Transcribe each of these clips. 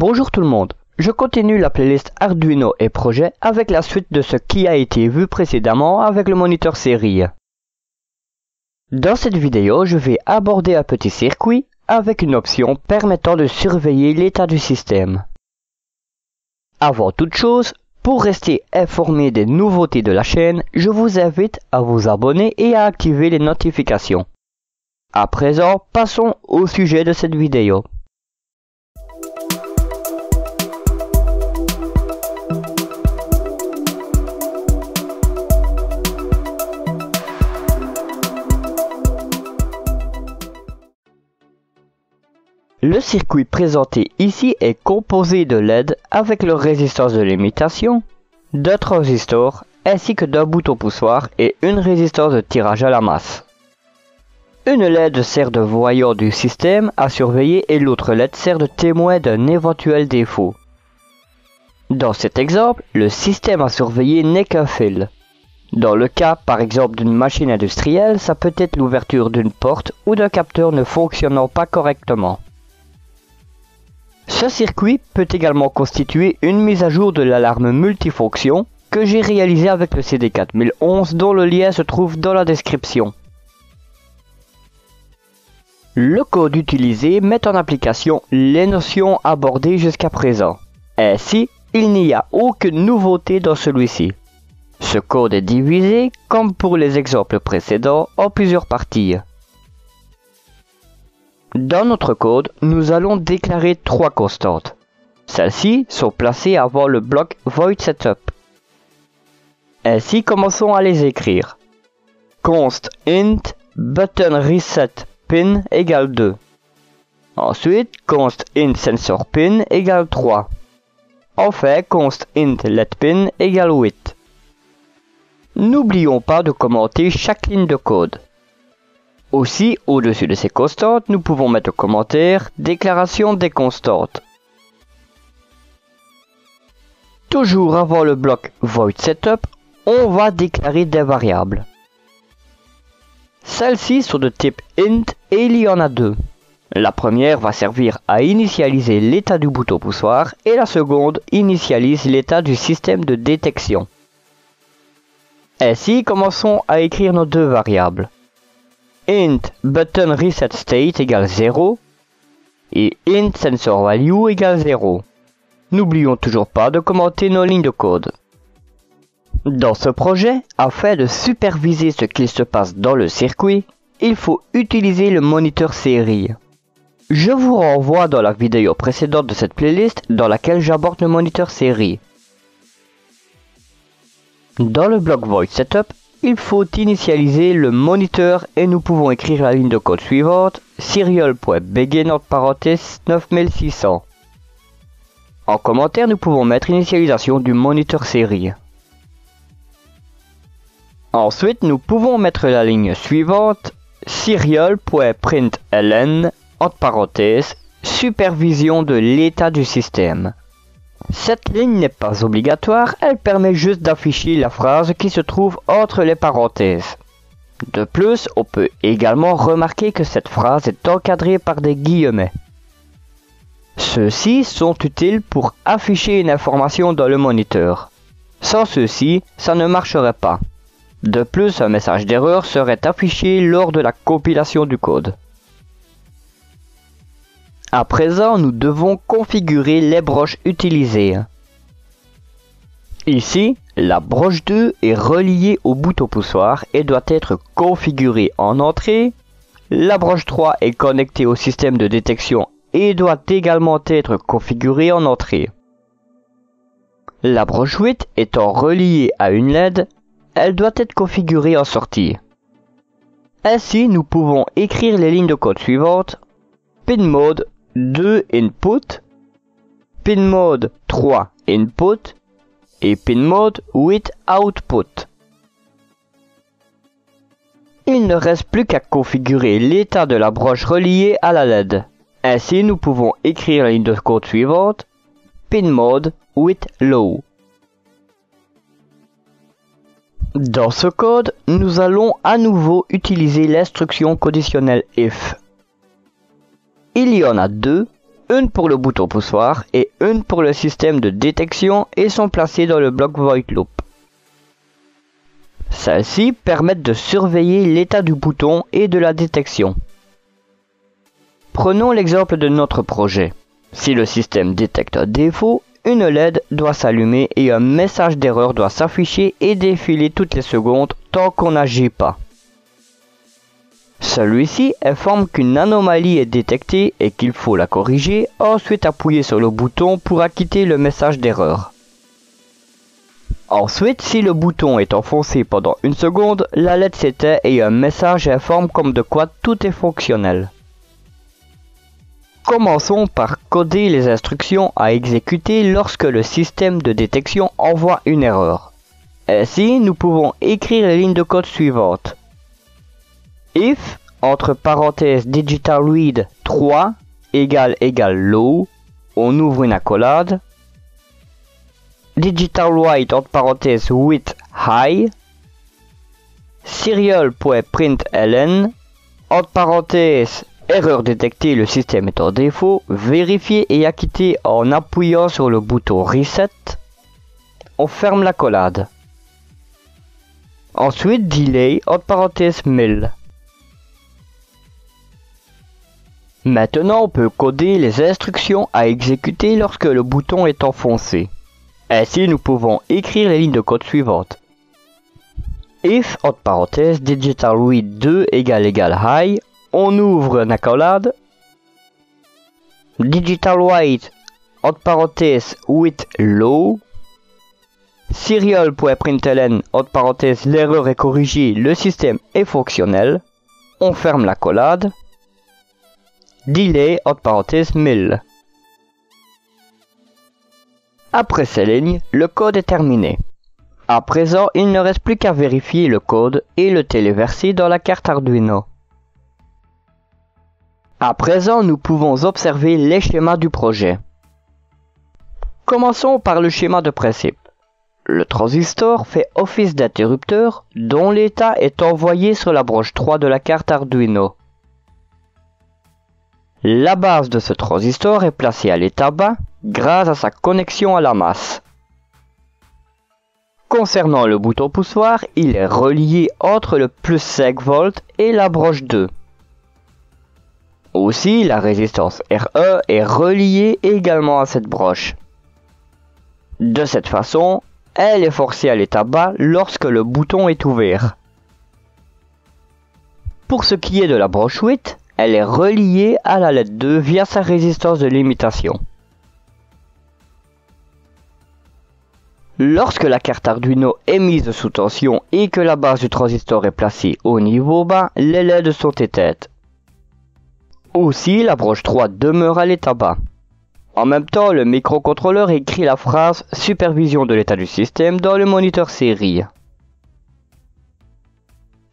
Bonjour tout le monde, je continue la playlist Arduino et projets avec la suite de ce qui a été vu précédemment avec le moniteur série. Dans cette vidéo, je vais aborder un petit circuit avec une option permettant de surveiller l'état du système. Avant toute chose, pour rester informé des nouveautés de la chaîne, je vous invite à vous abonner et à activer les notifications. À présent, passons au sujet de cette vidéo. Le circuit présenté ici est composé de LED avec leur résistance de limitation, d'un transistor ainsi que d'un bouton poussoir et une résistance de tirage à la masse. Une LED sert de voyant du système à surveiller et l'autre LED sert de témoin d'un éventuel défaut. Dans cet exemple, le système à surveiller n'est qu'un fil. Dans le cas par exemple d'une machine industrielle, ça peut être l'ouverture d'une porte ou d'un capteur ne fonctionnant pas correctement. Ce circuit peut également constituer une mise à jour de l'alarme multifonction que j'ai réalisée avec le CD4011 dont le lien se trouve dans la description. Le code utilisé met en application les notions abordées jusqu'à présent. Ainsi, il n'y a aucune nouveauté dans celui-ci. Ce code est divisé, comme pour les exemples précédents, en plusieurs parties. Dans notre code, nous allons déclarer trois constantes. Celles-ci sont placées avant le bloc void_setup. Ainsi, commençons à les écrire. Const int button reset pin égale 2. Ensuite, const int sensor pin égale 3. Enfin, const int let pin égale 8. N'oublions pas de commenter chaque ligne de code. Aussi, au-dessus de ces constantes, nous pouvons mettre commentaire, déclaration des constantes. Toujours avant le bloc void_setup, on va déclarer des variables. Celles-ci sont de type int et il y en a deux. La première va servir à initialiser l'état du bouton poussoir et la seconde initialise l'état du système de détection. Ainsi, commençons à écrire nos deux variables. Int button reset state égale 0 et int sensor value égale 0. N'oublions toujours pas de commenter nos lignes de code. Dans ce projet, afin de superviser ce qu'il se passe dans le circuit, il faut utiliser le moniteur série. Je vous renvoie dans la vidéo précédente de cette playlist dans laquelle j'aborde le moniteur série. Dans le bloc void_setup, il faut initialiser le moniteur et nous pouvons écrire la ligne de code suivante, serial.begin entre parenthèses 9600. En commentaire, nous pouvons mettre initialisation du moniteur série. Ensuite, nous pouvons mettre la ligne suivante, serial.println entre parenthèses supervision de l'état du système. Cette ligne n'est pas obligatoire, elle permet juste d'afficher la phrase qui se trouve entre les parenthèses. De plus, on peut également remarquer que cette phrase est encadrée par des guillemets. Ceux-ci sont utiles pour afficher une information dans le moniteur. Sans ceux-ci, ça ne marcherait pas. De plus, un message d'erreur serait affiché lors de la compilation du code. À présent, nous devons configurer les broches utilisées. Ici, la broche 2 est reliée au bouton poussoir et doit être configurée en entrée. La broche 3 est connectée au système de détection et doit également être configurée en entrée. La broche 8 étant reliée à une LED, elle doit être configurée en sortie. Ainsi, nous pouvons écrire les lignes de code suivantes. Pinmode 2 input, pinmode 3 input et pinmode 8 output. Il ne reste plus qu'à configurer l'état de la broche reliée à la LED. Ainsi, nous pouvons écrire la ligne de code suivante, pinmode 8 low. Dans ce code, nous allons à nouveau utiliser l'instruction conditionnelle if. Il y en a deux, une pour le bouton poussoir et une pour le système de détection et sont placées dans le bloc void loop. Celles-ci permettent de surveiller l'état du bouton et de la détection. Prenons l'exemple de notre projet. Si le système détecte un défaut, une LED doit s'allumer et un message d'erreur doit s'afficher et défiler toutes les secondes tant qu'on n'agit pas. Celui-ci informe qu'une anomalie est détectée et qu'il faut la corriger, ensuite appuyer sur le bouton pour acquitter le message d'erreur. Ensuite, si le bouton est enfoncé pendant une seconde, la LED s'éteint et un message informe comme de quoi tout est fonctionnel. Commençons par coder les instructions à exécuter lorsque le système de détection envoie une erreur. Ainsi, nous pouvons écrire les lignes de code suivantes. If, entre parenthèses digital read 3 égale low, on ouvre une accolade. Digital write entre parenthèses with high. Serial.println, entre parenthèses erreur détectée, le système est en défaut, vérifier et acquitter en appuyant sur le bouton reset. On ferme l'accolade. Ensuite, delay, entre parenthèses 1000. Maintenant, on peut coder les instructions à exécuter lorsque le bouton est enfoncé. Ainsi, nous pouvons écrire les lignes de code suivantes. If, entre parenthèses, digital read 2 égale high, on ouvre une accolade. Digital write, entre parenthèses, with low. Serial.println, entre parenthèses, l'erreur est corrigée, le système est fonctionnel. On ferme l'accolade. Delay, entre parenthèses, 1000. Après ces lignes, le code est terminé. À présent, il ne reste plus qu'à vérifier le code et le téléverser dans la carte Arduino. À présent, nous pouvons observer les schémas du projet. Commençons par le schéma de principe. Le transistor fait office d'interrupteur dont l'état est envoyé sur la broche 3 de la carte Arduino. La base de ce transistor est placée à l'état bas grâce à sa connexion à la masse. Concernant le bouton poussoir, il est relié entre le plus 5 volts et la broche 2. Aussi, la résistance RE est reliée également à cette broche. De cette façon, elle est forcée à l'état bas lorsque le bouton est ouvert. Pour ce qui est de la broche 8, elle est reliée à la LED 2 via sa résistance de limitation. Lorsque la carte Arduino est mise sous tension et que la base du transistor est placée au niveau bas, les LED sont éteintes. Aussi, la broche 3 demeure à l'état bas. En même temps, le microcontrôleur écrit la phrase « Supervision de l'état du système » dans le moniteur série.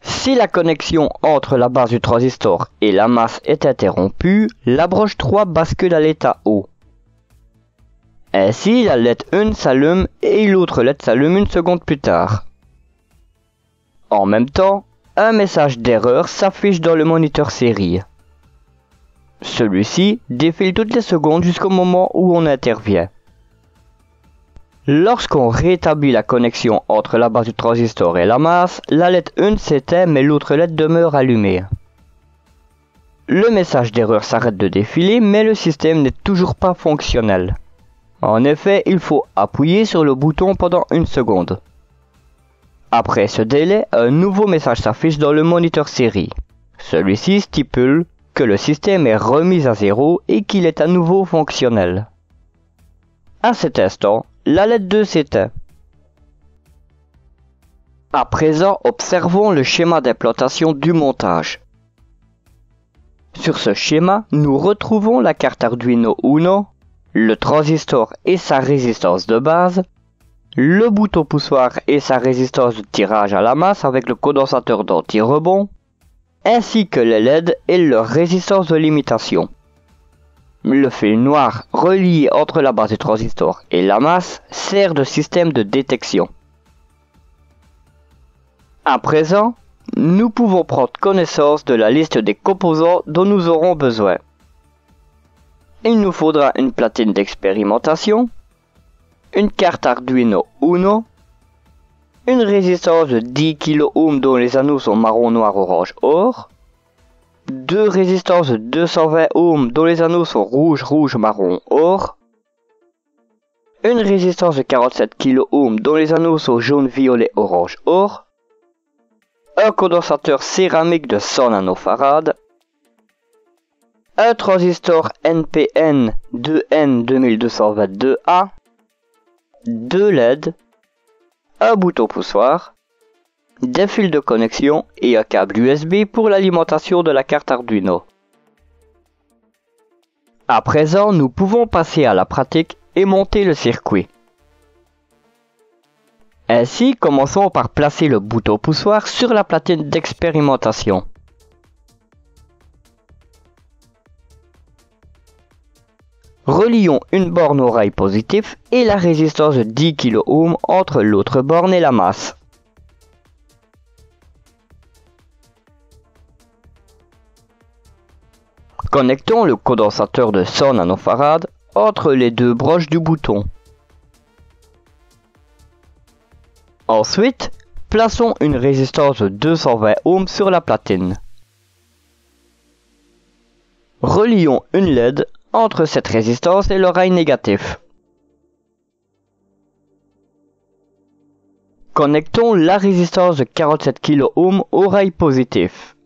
Si la connexion entre la base du transistor et la masse est interrompue, la broche 3 bascule à l'état haut. Ainsi, la LED 1 s'allume et l'autre LED s'allume une seconde plus tard. En même temps, un message d'erreur s'affiche dans le moniteur série. Celui-ci défile toutes les secondes jusqu'au moment où on intervient. Lorsqu'on rétablit la connexion entre la base du transistor et la masse, la LED 1 s'éteint mais l'autre LED demeure allumée. Le message d'erreur s'arrête de défiler mais le système n'est toujours pas fonctionnel. En effet, il faut appuyer sur le bouton pendant une seconde. Après ce délai, un nouveau message s'affiche dans le moniteur série. Celui-ci stipule que le système est remis à zéro et qu'il est à nouveau fonctionnel. À cet instant, la LED 2 s'éteint. À présent, observons le schéma d'implantation du montage. Sur ce schéma, nous retrouvons la carte Arduino Uno, le transistor et sa résistance de base, le bouton poussoir et sa résistance de tirage à la masse avec le condensateur d'anti-rebond, ainsi que les LED et leur résistance de limitation. Le fil noir relié entre la base du transistor et la masse sert de système de détection. À présent, nous pouvons prendre connaissance de la liste des composants dont nous aurons besoin. il nous faudra une platine d'expérimentation, une carte Arduino Uno, une résistance de 10 kΩ dont les anneaux sont marron, noir, orange, or, deux résistances de 220 ohms dont les anneaux sont rouge, rouge, marron, or, une résistance de 47 kΩ dont les anneaux sont jaune, violet, orange, or, un condensateur céramique de 100 nanofarad, un transistor NPN 2N2222A, deux LED, un bouton poussoir, des fils de connexion et un câble USB pour l'alimentation de la carte Arduino. À présent, nous pouvons passer à la pratique et monter le circuit. Ainsi, commençons par placer le bouton poussoir sur la platine d'expérimentation. Relions une borne au rail positif et la résistance de 10 kΩ entre l'autre borne et la masse. Connectons le condensateur de 100 nanofarad entre les deux broches du bouton. Ensuite, plaçons une résistance de 220 ohms sur la platine. Relions une LED entre cette résistance et le rail négatif. Connectons la résistance de 47 kΩ au rail positif.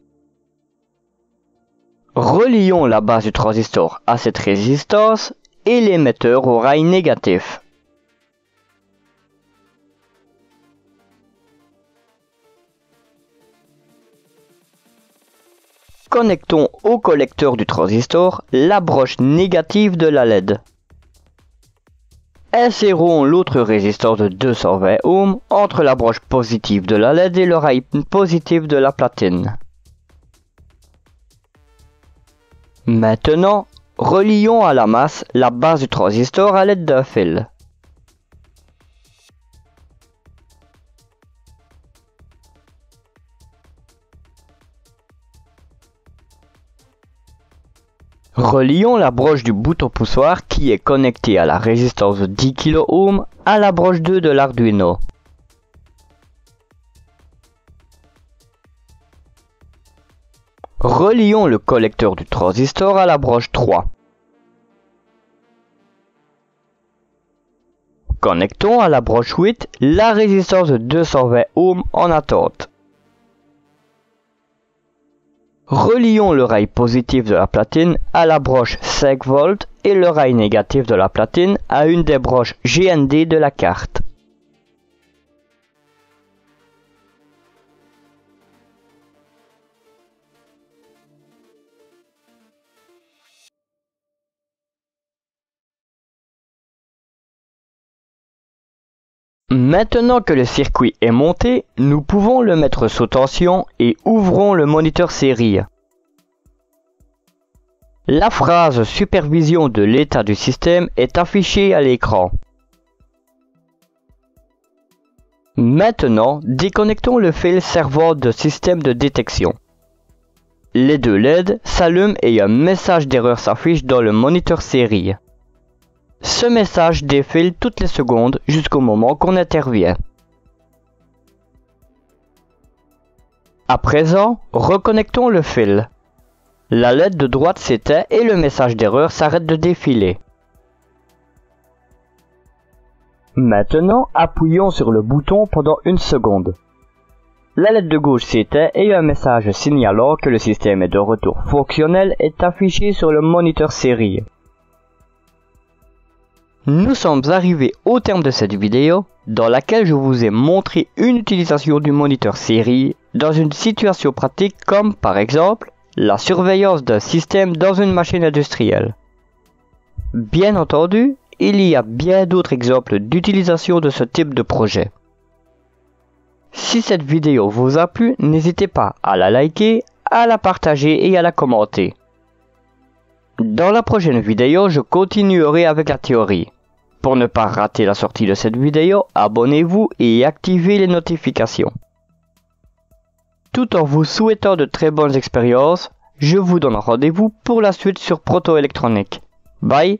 Relions la base du transistor à cette résistance et l'émetteur au rail négatif. Connectons au collecteur du transistor la broche négative de la LED. Insérons l'autre résistance de 220 ohms entre la broche positive de la LED et le rail positif de la platine. Maintenant, relions à la masse la base du transistor à l'aide d'un fil. Relions la broche du bouton poussoir qui est connectée à la résistance de 10 kΩ à la broche 2 de l'Arduino. Relions le collecteur du transistor à la broche 3. Connectons à la broche 8 la résistance de 220 ohms en attente. Relions le rail positif de la platine à la broche 5 volts et le rail négatif de la platine à une des broches GND de la carte. Maintenant que le circuit est monté, nous pouvons le mettre sous tension et ouvrons le moniteur série. La phrase supervision de l'état du système est affichée à l'écran. Maintenant, déconnectons le fil servant de système de détection. Les deux LED s'allument et un message d'erreur s'affiche dans le moniteur série. Ce message défile toutes les secondes jusqu'au moment qu'on intervient. À présent, reconnectons le fil. La LED de droite s'éteint et le message d'erreur s'arrête de défiler. Maintenant, appuyons sur le bouton pendant une seconde. La LED de gauche s'éteint et un message signalant que le système est de retour fonctionnel est affiché sur le moniteur série. Nous sommes arrivés au terme de cette vidéo dans laquelle je vous ai montré une utilisation du moniteur série dans une situation pratique comme par exemple la surveillance d'un système dans une machine industrielle. Bien entendu, il y a bien d'autres exemples d'utilisation de ce type de projet. Si cette vidéo vous a plu, n'hésitez pas à la liker, à la partager et à la commenter. Dans la prochaine vidéo, je continuerai avec la théorie. Pour ne pas rater la sortie de cette vidéo, abonnez-vous et activez les notifications. Tout en vous souhaitant de très bonnes expériences, je vous donne rendez-vous pour la suite sur Proto Électronique. Bye.